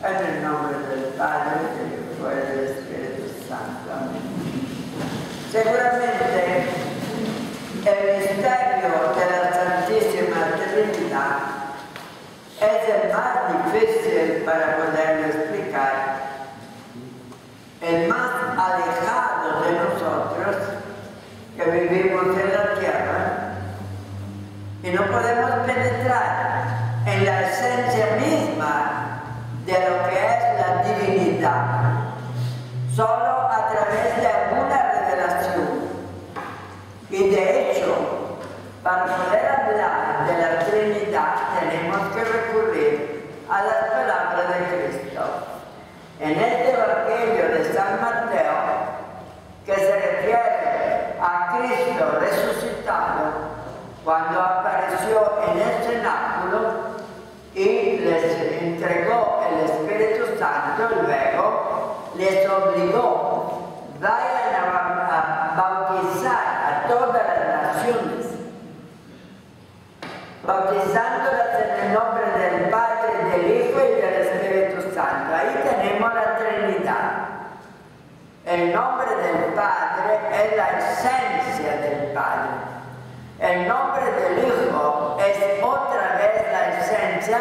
En el nombre del Padre, del Hijo y del Espíritu Santo. Amén. Seguramente el misterio de la Santísima Trinidad es el más difícil para poderlo explicar, el más alejado de nosotros que vivimos en la tierra y no podemos penetrar en la esencia misma de lo que es la divinidad, solo a través de alguna revelación. Y de hecho, para poder hablar de la Trinidad tenemos que recurrir a las palabras de Cristo. En este Evangelio de San Mateo, que se refiere a Cristo resucitado, cuando apareció en el cenáculo y les entregó el Espíritu Santo, luego les obligó, vayan a bautizar a todas las naciones, bautizándolas en el nombre del Padre, del Hijo y del Espíritu Santo. Ahí tenemos la Trinidad. El nombre del Padre es la esencia del Padre. El nombre del Hijo es otra vez la esencia,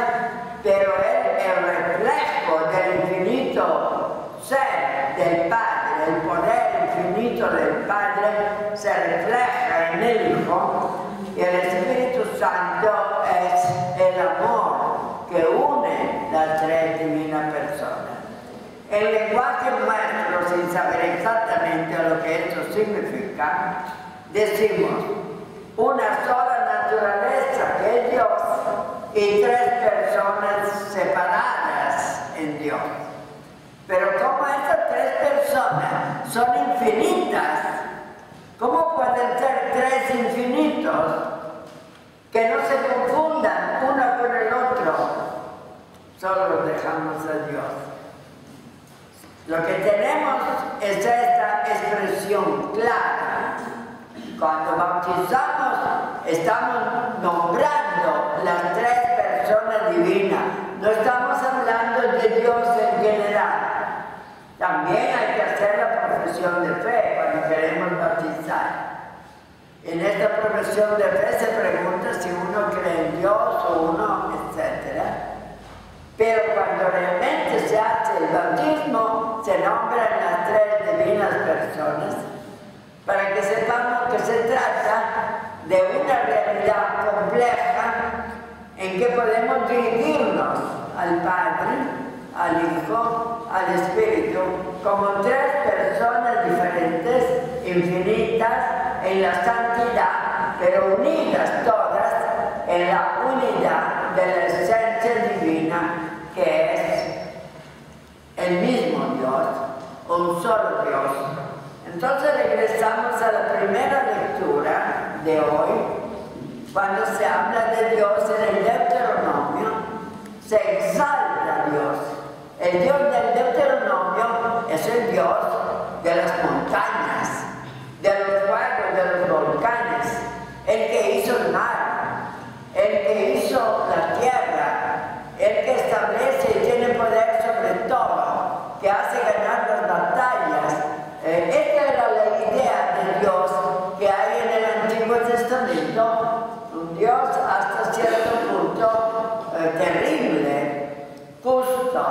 pero es el reflejo del infinito ser del Padre. El poder infinito del Padre se refleja en el Hijo, y el Espíritu Santo es el amor que une las tres divinas personas. En lenguaje nuestro, sin saber exactamente lo que esto significa, decimos una sola naturaleza que es Dios y tres personas separadas en Dios. Pero como estas tres personas son infinitas, ¿cómo pueden ser tres infinitos que no se confundan uno con el otro? Solo lo dejamos a Dios. Lo que tenemos es esta expresión clara. Cuando bautizamos, estamos nombrando las tres personas divinas. No estamos hablando de Dios en general. También hay que hacer la profesión de fe cuando queremos bautizar. En esta profesión de fe se pregunta si uno cree en Dios o uno, etc. Pero cuando realmente se hace el bautismo, se nombran las tres divinas personas para que sepamos que se trata de una realidad compleja en que podemos dirigirnos al Padre, al Hijo, al Espíritu, como tres personas diferentes, infinitas, en la santidad, pero unidas todas en la unidad de la esencia divina, que es el mismo Dios, un solo Dios. Entonces regresamos a la primera lectura de hoy, cuando se habla de Dios en el Deuteronomio, se exalta a Dios. El Dios del Deuteronomio es el Dios de las montañas, de los fuegos, de los volcanes, el que hizo el mar, el que hizo la tierra, el que establece y tiene poder sobre todo, que hace ganar las batallas. Esta era la idea de Dios que hay en el Antiguo Testamento, un Dios hasta cierto punto terrible, justo,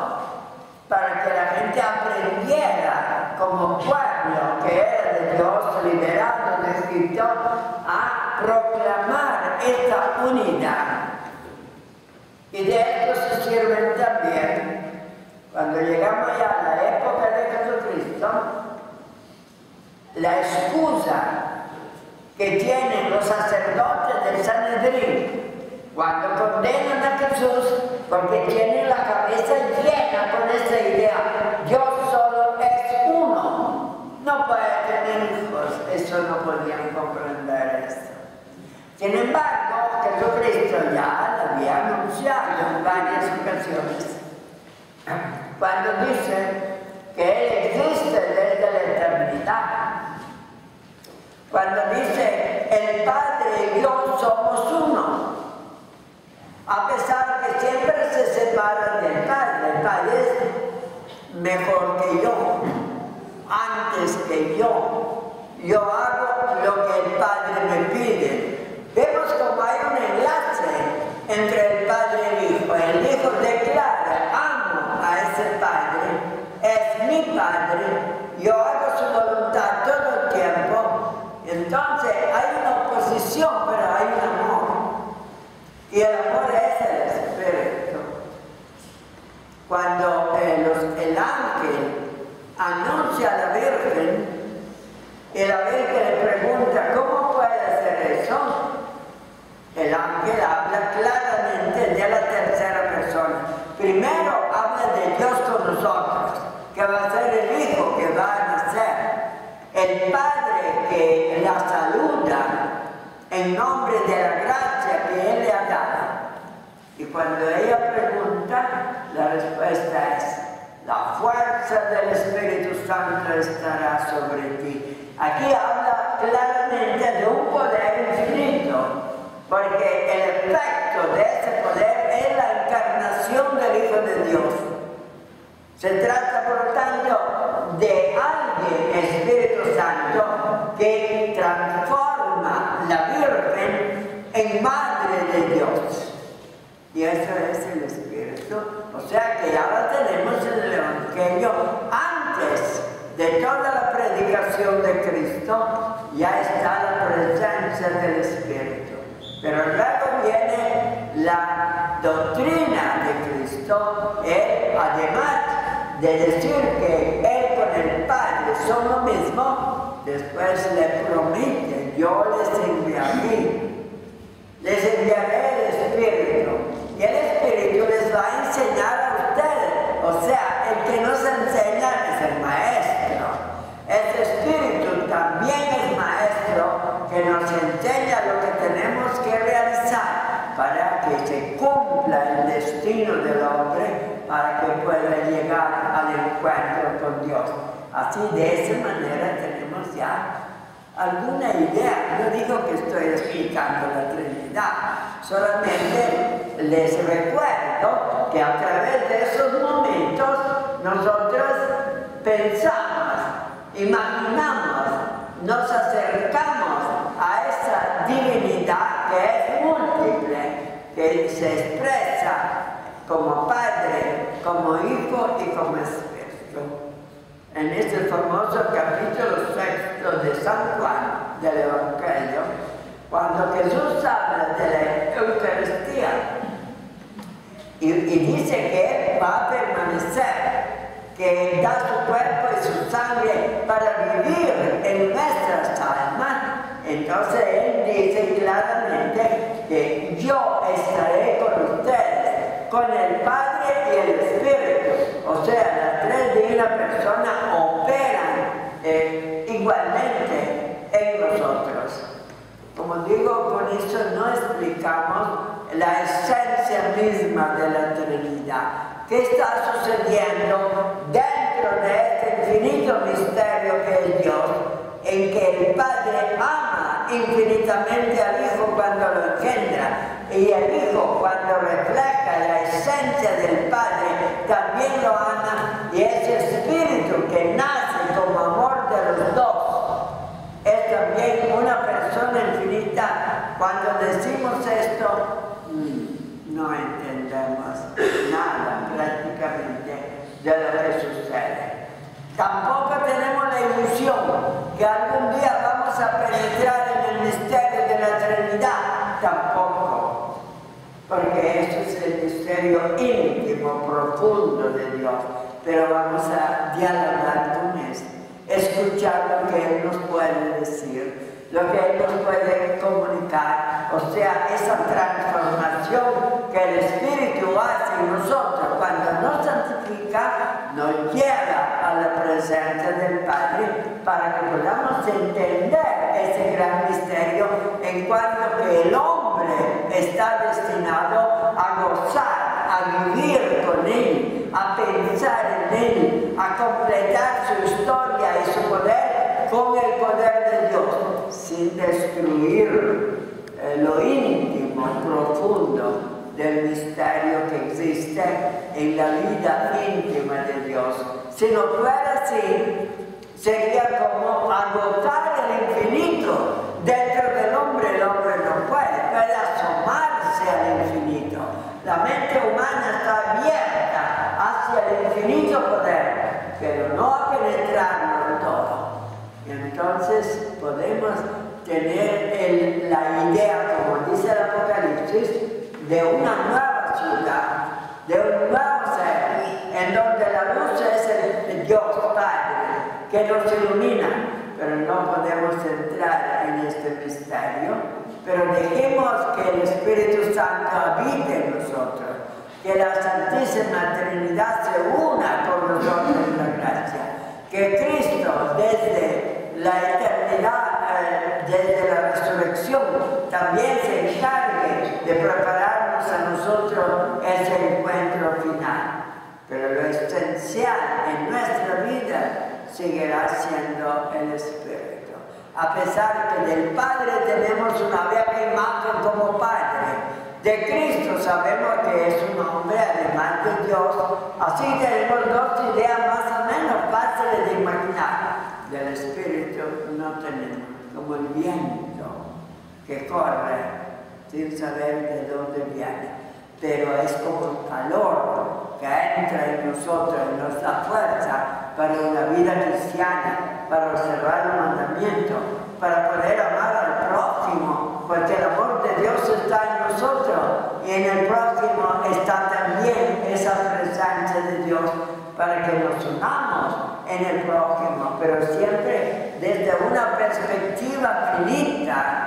para que la gente aprendiera como pueblo que era de Dios, liberado de Egipto, a proclamar esta unidad. Y de esto se sirven también, cuando llegamos ya a la época de Jesucristo, la excusa que tienen los sacerdotes del Sanedrín cuando condenan a Jesús, porque tienen la cabeza llena con esa idea: Dios solo es uno, no puede tener hijos. Eso no podían comprender esto. Sin embargo, Jesucristo ya lo había anunciado en varias ocasiones, cuando dice que Él existe desde la eternidad. Cuando dice, el Padre y yo somos uno, a pesar que siempre se separan del Padre. El Padre es mejor que yo, antes que yo. Yo hago lo que el Padre me pide. Vemos como hay un enlace entre el Padre y el Hijo. El Hijo declara, amo a ese Padre, es mi Padre, yo hago su voluntad todo el tiempo. Entonces hay una oposición, pero hay un amor. Y el amor es el Espíritu. Cuando el ángel anuncia a la Virgen, y la Virgen le pregunta, ¿cómo puede hacer eso? El ángel habla claramente de la tercera persona. Primero habla de Dios con nosotros, que va a ser el Hijo que va a nacer. El Padre que la saluda en nombre de la gracia que Él le ha dado. Y cuando ella pregunta, la respuesta es, la fuerza del Espíritu Santo estará sobre ti. Aquí habla claramente de un poder infinito, porque el efecto de ese poder es la encarnación del Hijo de Dios. Se trata, por lo tanto, de alguien, Espíritu Santo, que transforma la Virgen en Madre de Dios. Y eso es el Espíritu. O sea que ya lo tenemos en el Evangelio. Antes de toda la predicación de Cristo, ya está la presencia del Espíritu. Pero luego viene la doctrina de Cristo. Él, además de decir que Él con el Padre son lo mismo, después le promete, yo les enviaré el Espíritu. Y el Espíritu les va a enseñar a ustedes. O sea, el que nos enseña es el Maestro. Ese Espíritu también es Maestro que nos enseña lo que tenemos que realizar para que se cumpla el destino del hombre, para que pueda llegar al encuentro con Dios. Así, de esa manera tenemos ya alguna idea. No digo que estoy explicando la Trinidad, solamente les recuerdo que a través de esos momentos nosotros pensamos, imaginamos, nos acercamos a esa divinidad que es múltiple, que se expresa como Padre, como Hijo y como Espíritu. En este famoso capítulo 6 de San Juan del Evangelio, cuando Jesús habla de la Eucaristía y dice que Él va a permanecer, que da su cuerpo y su sangre para vivir en nuestras almas, entonces Él dice claramente que yo estaré con ustedes, con el Padre y el Espíritu. O sea, las tres de una persona operan igualmente en nosotros. Como digo, con eso no explicamos la esencia misma de la Trinidad. ¿Qué está sucediendo dentro de este infinito misterio que es Dios, en que el Padre ama infinitamente al Hijo cuando lo engendra, y el Hijo, cuando refleja la esencia del Padre, también lo ama, y ese Espíritu que nace como amor de los dos es también una persona infinita? Cuando decimos esto, no entendemos nada prácticamente de lo que sucede. Tampoco tenemos la ilusión que algún día vamos a penetrar en el misterio de la Trinidad. Tampoco, porque eso es el misterio íntimo, profundo de Dios. Pero vamos a dialogar con Él, escuchar lo que Él nos puede decir, lo que Él nos puede comunicar. O sea, esa transformación que el Espíritu hace en nosotros cuando nos santifica, nos lleva a la presencia del Padre para que podamos entender ese gran misterio en cuanto que el hombre está destinado a gozar, a vivir con Él, a pensar en Él, a completar su historia y su poder con el poder de Dios, sin destruir lo íntimo, profundo del misterio que existe en la vida íntima de Dios. Si no fuera así, sería como agotar el infinito dentro del hombre. El hombre no puede asomarse al infinito. La mente humana está abierta hacia el infinito poder, pero no a penetrarlo todo. Y entonces podemos tener la idea, como dice el Apocalipsis, de una nueva ciudad, de un nuevo ser, en donde la luz es el Dios Padre, que nos ilumina, pero no podemos entrar en este misterio, pero dejemos que el Espíritu Santo habite en nosotros, que la Santísima Trinidad se una con nosotros en la gracia, que Cristo desde la eternidad, desde la resurrección, también se encargue de prepararnos a nosotros ese encuentro final. Pero lo esencial en nuestra vida seguirá siendo el Espíritu. A pesar que del Padre tenemos una vieja imagen como Padre, de Cristo sabemos que es un hombre además de Dios, así tenemos dos ideas más o menos fáciles de imaginar. Del Espíritu no tenemos, como el viento que corre sin saber de dónde viene, pero es como el calor que entra en nosotros y nos da fuerza para una vida cristiana, para observar el mandamiento, para poder amar al prójimo, porque el amor de Dios está en nosotros y en el prójimo está también esa presencia de Dios para que nos unamos en el prójimo, pero siempre desde una perspectiva finita,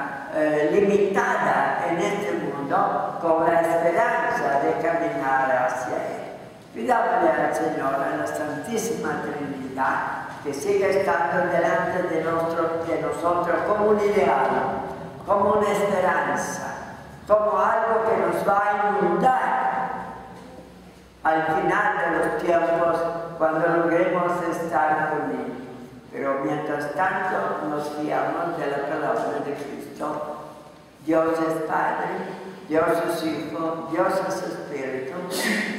limitada en este mundo, con la esperanza de caminar hacia Él. Pidámosle al Señor, a la Santísima Trinidad, que siga estando delante de nosotros como un ideal, como una esperanza, como algo que nos va a inundar al final de los tiempos, cuando logremos estar con Él. Pero mientras tanto nos fiamos de la palabra de Cristo. Dios es Padre, Dios es Hijo, Dios es Espíritu.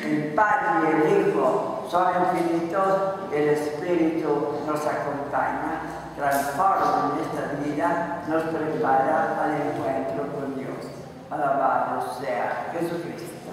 El Padre y el Hijo son infinitos, el Espíritu nos acompaña, transforma nuestra vida, nos prepara al encuentro con Dios. Alabado sea Jesucristo.